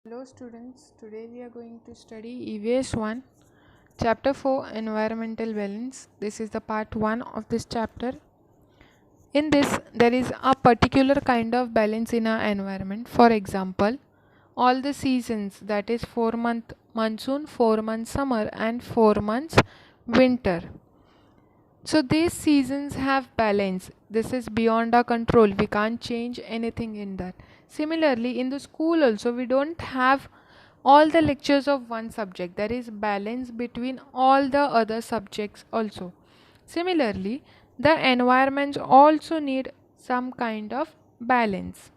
Hello students, today we are going to study EVS 1, Chapter 4 Environmental Balance. This is the part 1 of this chapter. In this, there is a particular kind of balance in our environment. For example, all the seasons, that is 4 month monsoon, 4 months summer and 4 months winter. So these seasons have balance. This is beyond our control. We can't change anything in that. Similarly, in the school also, we don't have all the lectures of one subject. There is balance between all the other subjects also. Similarly, the environments also need some kind of balance.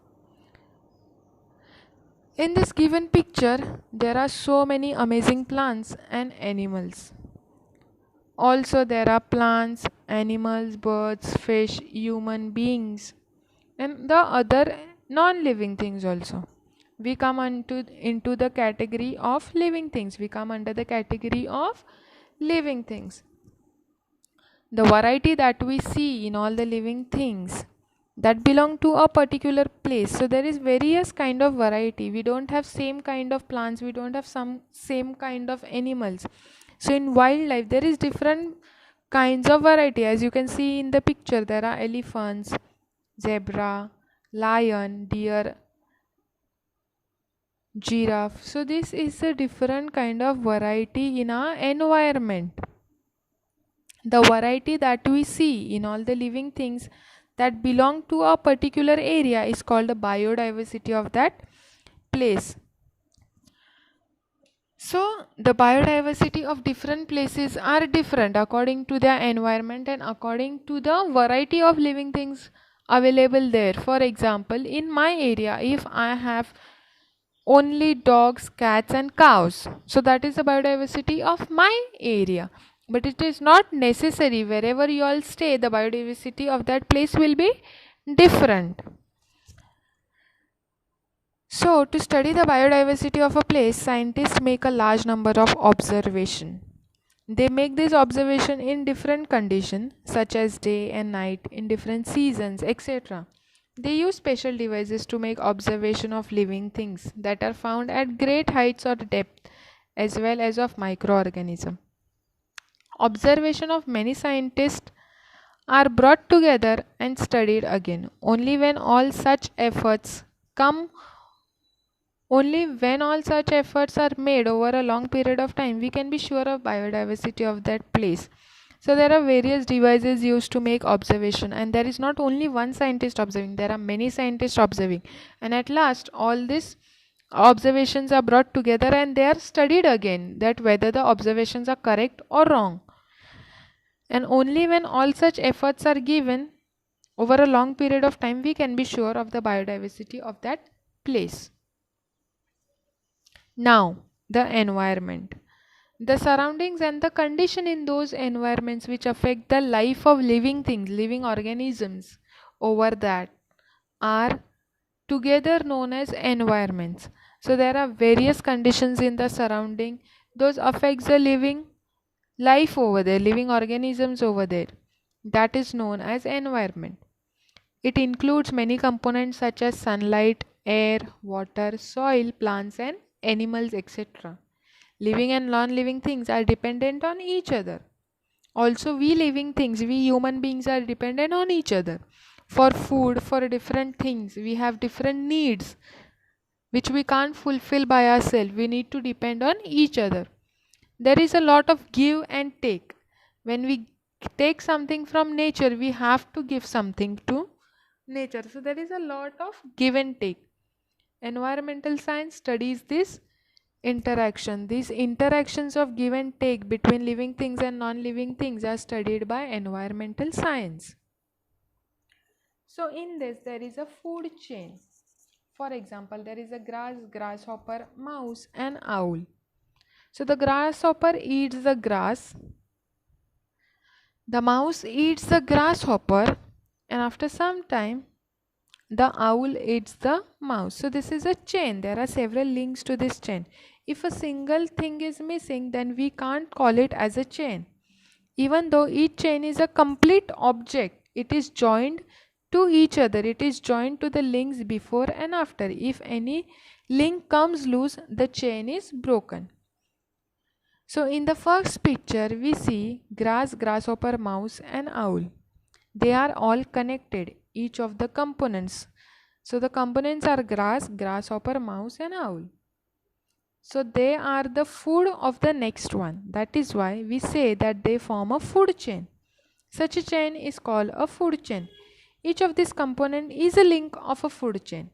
In this given picture, there are so many amazing plants and animals. Also, there are plants, animals, birds, fish, human beings, and the other non-living things also. We come into the category of living things. We come under the category of living things. The variety that we see in all the living things that belong to a particular place. So there is various kind of variety. We don't have same kind of plants. We don't have some same kind of animals. So in wildlife there is different kinds of variety. As you can see in the picture, there are elephants, zebra, lion, deer, giraffe. So this is a different kind of variety in our environment. The variety that we see in all the living things that belong to a particular area is called the biodiversity of that place. So the biodiversity of different places are different according to their environment and according to the variety of living things available there. For example, in my area, if I have only dogs, cats and cows, so that is the biodiversity of my area. But it is not necessary. Wherever you all stay, the biodiversity of that place will be different. So, to study the biodiversity of a place, scientists make a large number of observations. They make this observation in different conditions, such as day and night, in different seasons, etc. They use special devices to make observation of living things that are found at great heights or depth, as well as of microorganisms. Observation of many scientists are brought together and studied again. Only when all such efforts are made over a long period of time, we can be sure of biodiversity of that place. So there are various devices used to make observation, and there is not only one scientist observing, there are many scientists observing, and at last all these observations are brought together and they are studied again, that whether the observations are correct or wrong. And only when all such efforts are given over a long period of time, we can be sure of the biodiversity of that place. Now, the environment. The surroundings and the condition in those environments which affect the life of living things, living organisms over that are together known as environments. So there are various conditions in the surrounding. Those affects the living life over there, living organisms over there. That is known as environment. It includes many components such as sunlight, air, water, soil, plants and animals, etc. Living and non-living things are dependent on each other. Also, we living things, we human beings are dependent on each other. For food, for different things, we have different needs which we can't fulfill by ourselves. We need to depend on each other. There is a lot of give and take. When we take something from nature, we have to give something to nature. So there is a lot of give and take. Environmental science studies this interaction. These interactions of give and take between living things and non-living things are studied by environmental science. So in this there is a food chain. For example, there is a grasshopper, mouse and owl. So the grasshopper eats the grass, the mouse eats the grasshopper, and after some time the owl eats the mouse. So this is a chain. There are several links to this chain. If a single thing is missing, then we can't call it as a chain. Even though each chain is a complete object, it is joined to each other. It is joined to the links before and after. If any link comes loose, the chain is broken. So in the first picture we see grass, grasshopper, mouse and owl. They are all connected, each of the components. So the components are grass, grasshopper, mouse and owl. So they are the food of the next one. That is why we say that they form a food chain. Such a chain is called a food chain. Each of these components is a link of a food chain.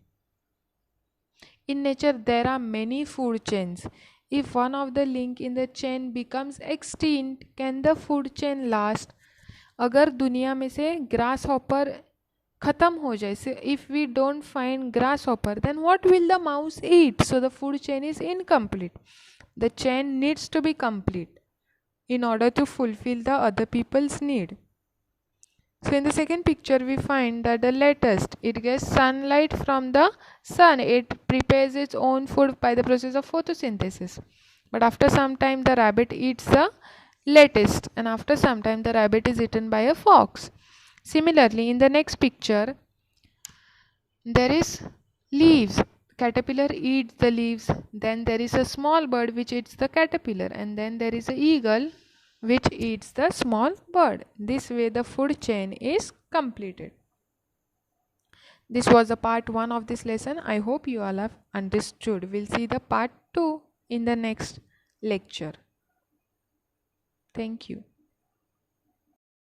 In nature, there are many food chains. If one of the link in the chain becomes extinct, can the food chain last? अगर दुनिया में से grasshopper खत्म हो जाए, so if we don't find grasshopper, then what will the mouse eat? So the food chain is incomplete. The chain needs to be complete in order to fulfill the other people's need. So in the second picture we find that the lettuce, it gets sunlight from the sun. It prepares its own food by the process of photosynthesis. But after some time the rabbit eats the lettuce, and after some time the rabbit is eaten by a fox. Similarly, in the next picture there is leaves. Caterpillar eats the leaves. Then there is a small bird which eats the caterpillar, and then there is an eagle which eats the small bird. This way the food chain is completed. This was the part 1 of this lesson. I hope you all have understood. We'll see the part 2 in the next lecture. Thank you.